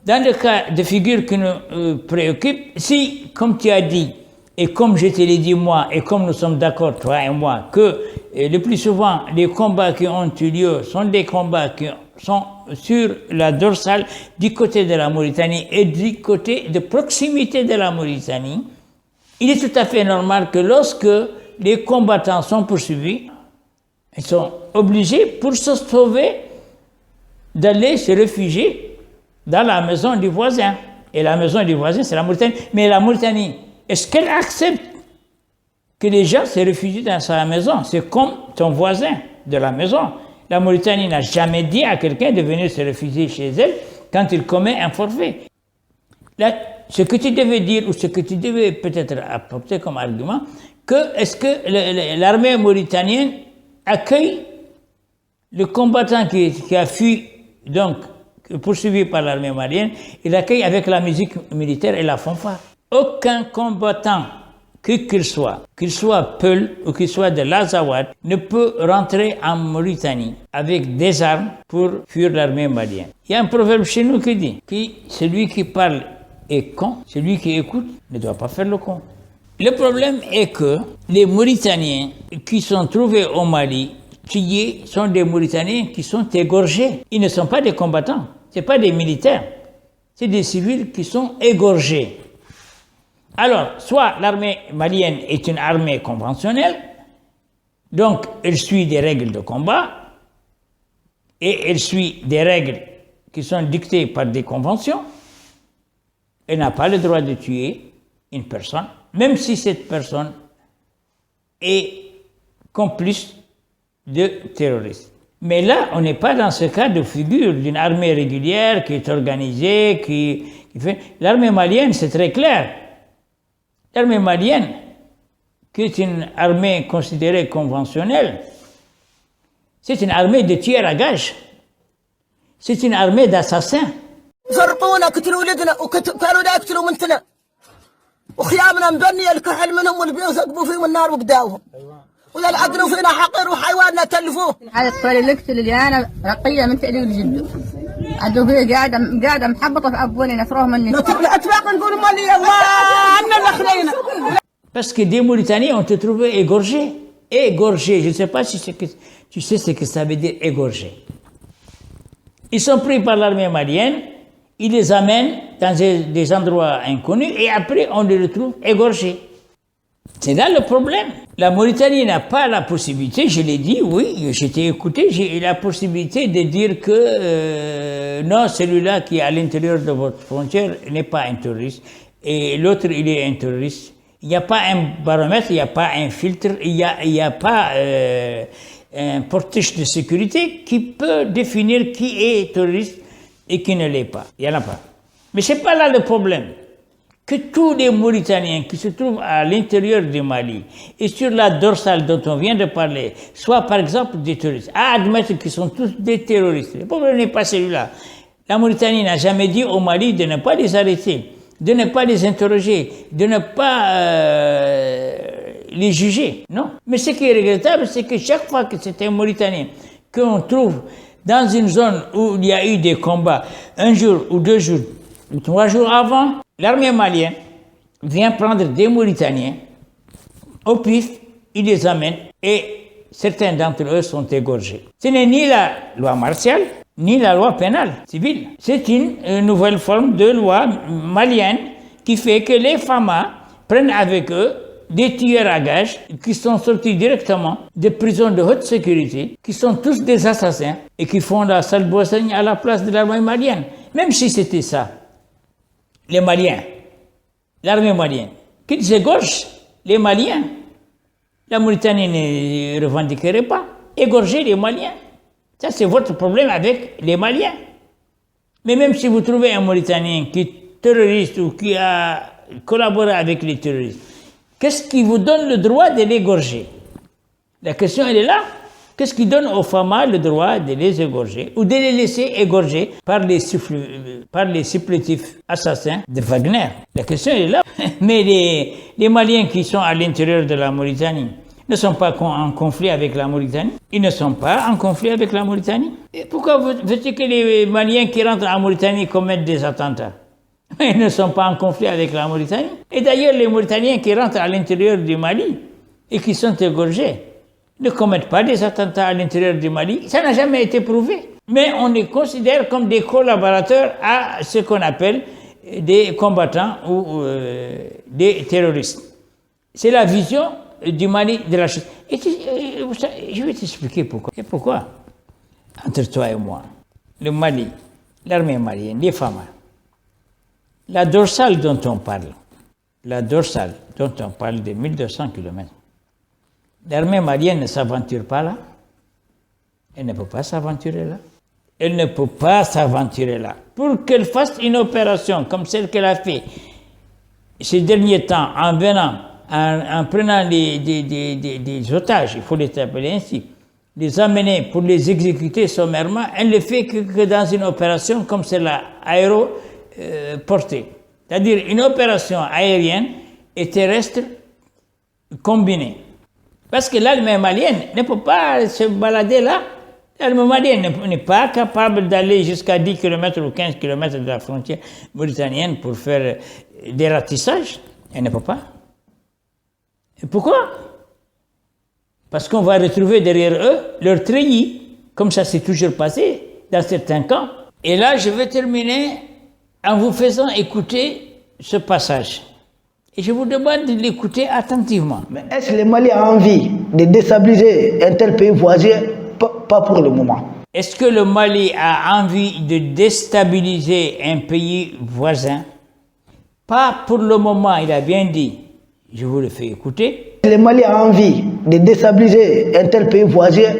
dans le cas de figure qui nous préoccupe, si, comme tu as dit, et comme je te l'ai dit moi, et comme nous sommes d'accord, toi et moi, que le plus souvent, les combats qui ont eu lieu sont des combats qui sont sur la dorsale du côté de la Mauritanie et du côté de proximité de la Mauritanie, il est tout à fait normal que lorsque les combattants sont poursuivis, ils sont obligés, pour se sauver, d'aller se réfugier dans la maison du voisin. Et la maison du voisin, c'est la Mauritanie. Mais la Mauritanie, est-ce qu'elle accepte que les gens se réfugient dans sa maison? C'est comme ton voisin de la maison. La Mauritanie n'a jamais dit à quelqu'un de venir se réfugier chez elle quand il commet un forfait. Là, ce que tu devais dire, ou ce que tu devais peut-être apporter comme argument, est-ce que l'armée mauritanienne accueille le combattant qui a fui, donc poursuivi par l'armée malienne, il accueille avec la musique militaire et la fanfare. Aucun combattant, qu'il soit Peul ou qu'il soit de l'Azawad, ne peut rentrer en Mauritanie avec des armes pour fuir l'armée malienne. Il y a un proverbe chez nous qui dit que celui qui parle est con, celui qui écoute ne doit pas faire le con. Le problème est que les Mauritaniens qui sont trouvés au Mali, tués, sont des Mauritaniens qui sont égorgés. Ils ne sont pas des combattants, ce ne sont pas des militaires, c'est des civils qui sont égorgés. Alors, soit l'armée malienne est une armée conventionnelle, donc elle suit des règles de combat, et elle suit des règles qui sont dictées par des conventions. Elle n'a pas le droit de tuer une personne, même si cette personne est complice de terroristes. Mais là, on n'est pas dans ce cas de figure d'une armée régulière qui est organisée, qui fait... L'armée malienne, c'est très clair. L'armée malienne, qui est une armée considérée conventionnelle, c'est une armée de tueurs à gages. C'est une armée d'assassins. فرقونا قتلوا ولدنا وكانوا لا يقتلوا منتنا وخيامنا مبنيه الكحل منهم والبيوت ثقبوا فيهم النار وقداوهم ولا العدلوا فينا حقير وحيواننا تلفوه. هذا الطفل اللي قتل اللي انا رقيه من تأليف جده عدوا فيه قاعده محبطه في ابوني نفروه مني اتباق نقول مالي الله عنا اللي خلينا. Parce que des Mauritaniens ont été trouvés égorgés. Égorgés, je ne sais pas si tu sais ce que ça veut dire égorgés. Ils sont pris par l'armée malienne, ils les amènent dans des endroits inconnus et après on les retrouve égorgés. C'est là le problème. La Mauritanie n'a pas la possibilité, je l'ai dit, oui, j'étais écouté, j'ai la possibilité de dire que non, celui-là qui est à l'intérieur de votre frontière n'est pas un terroriste et l'autre il est un terroriste. Il n'y a pas un baromètre, il n'y a pas un filtre, il n'y a pas un portage de sécurité qui peut définir qui est terroriste et qui ne l'est pas. Il n'y en a pas. Mais ce n'est pas là le problème. Que tous les Mauritaniens qui se trouvent à l'intérieur du Mali et sur la dorsale dont on vient de parler, soient par exemple des terroristes, à admettre qu'ils sont tous des terroristes. Le problème n'est pas celui-là. La Mauritanie n'a jamais dit au Mali de ne pas les arrêter, de ne pas les interroger, de ne pas les juger. Non. Mais ce qui est regrettable, c'est que chaque fois que c'est un Mauritanien qu'on trouve dans une zone où il y a eu des combats, un jour ou 2 jours ou 3 jours avant, l'armée malienne vient prendre des Mauritaniens au pif, il les amène et certains d'entre eux sont égorgés. Ce n'est ni la loi martiale, ni la loi pénale civile. C'est une nouvelle forme de loi malienne qui fait que les FAMA prennent avec eux des tueurs à gages qui sont sortis directement des prisons de haute sécurité, qui sont tous des assassins et qui font la sale boissogne à la place de l'armée malienne. Même si c'était ça, les Maliens, l'armée malienne, qu'ils égorgent les Maliens, la Mauritanie ne revendiquerait pas égorger les Maliens. Ça, c'est votre problème avec les Maliens. Mais même si vous trouvez un Mauritanien qui est terroriste ou qui a collaboré avec les terroristes, qu'est-ce qui vous donne le droit de l'égorger? La question, elle est là. Qu'est-ce qui donne aux FAMA le droit de les égorger ou de les laisser égorger par les supplétifs assassins de Wagner? La question, elle est là. Mais les Maliens qui sont à l'intérieur de la Mauritanie ne sont pas en conflit avec la Mauritanie. Ils ne sont pas en conflit avec la Mauritanie. Et pourquoi veux-tu que les Maliens qui rentrent en Mauritanie commettent des attentats? Ils ne sont pas en conflit avec la Mauritanie. Et d'ailleurs, les Mauritaniens qui rentrent à l'intérieur du Mali et qui sont égorgés ne commettent pas des attentats à l'intérieur du Mali. Ça n'a jamais été prouvé. Mais on les considère comme des collaborateurs à ce qu'on appelle des combattants ou des terroristes. C'est la vision du Mali de la chose. Et je vais t'expliquer pourquoi. Et pourquoi? Entre toi et moi, le Mali, l'armée malienne, les femmes, la dorsale dont on parle, de 1200 km, l'armée malienne ne s'aventure pas là. Elle ne peut pas s'aventurer là. Elle ne peut pas s'aventurer là. Pour qu'elle fasse une opération comme celle qu'elle a fait ces derniers temps en venant en prenant des otages, il faut les appeler ainsi, les amener pour les exécuter sommairement, elle ne le fait que dans une opération comme c'est la aéroportée. C'est-à-dire une opération aérienne et terrestre combinée. Parce que l'armée malienne ne peut pas se balader là. L'armée malienne n'est pas capable d'aller jusqu'à 10 km ou 15 km de la frontière mauritanienne pour faire des ratissages. Elle ne peut pas. Et pourquoi? Parce qu'on va retrouver derrière eux leur treillis, comme ça s'est toujours passé dans certains camps. Et là, je vais terminer en vous faisant écouter ce passage. Et je vous demande de l'écouter attentivement. Mais est-ce que le Mali a envie de déstabiliser un tel pays voisin? Pas pour le moment. Est-ce que le Mali a envie de déstabiliser un pays voisin? Pas pour le moment, il a bien dit. Je vous le fais écouter. Le Mali a envie de déstabiliser un tel pays voisin?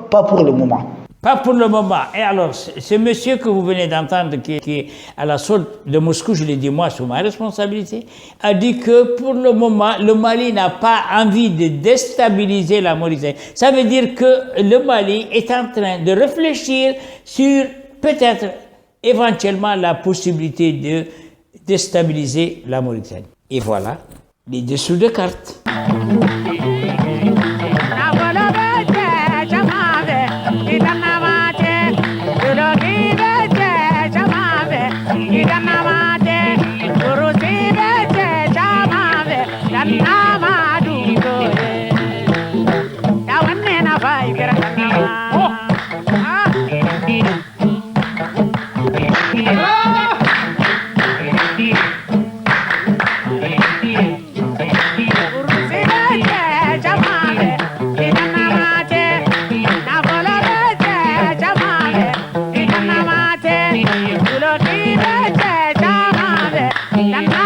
Pas pour le moment. Pas pour le moment. Et alors, ce monsieur que vous venez d'entendre, qui est à la solde de Moscou, je l'ai dit moi sous ma responsabilité, a dit que pour le moment, le Mali n'a pas envie de déstabiliser la Mauritanie. Ça veut dire que le Mali est en train de réfléchir sur peut-être éventuellement la possibilité de déstabiliser la Mauritanie. Et voilà les dessous de cartes. That's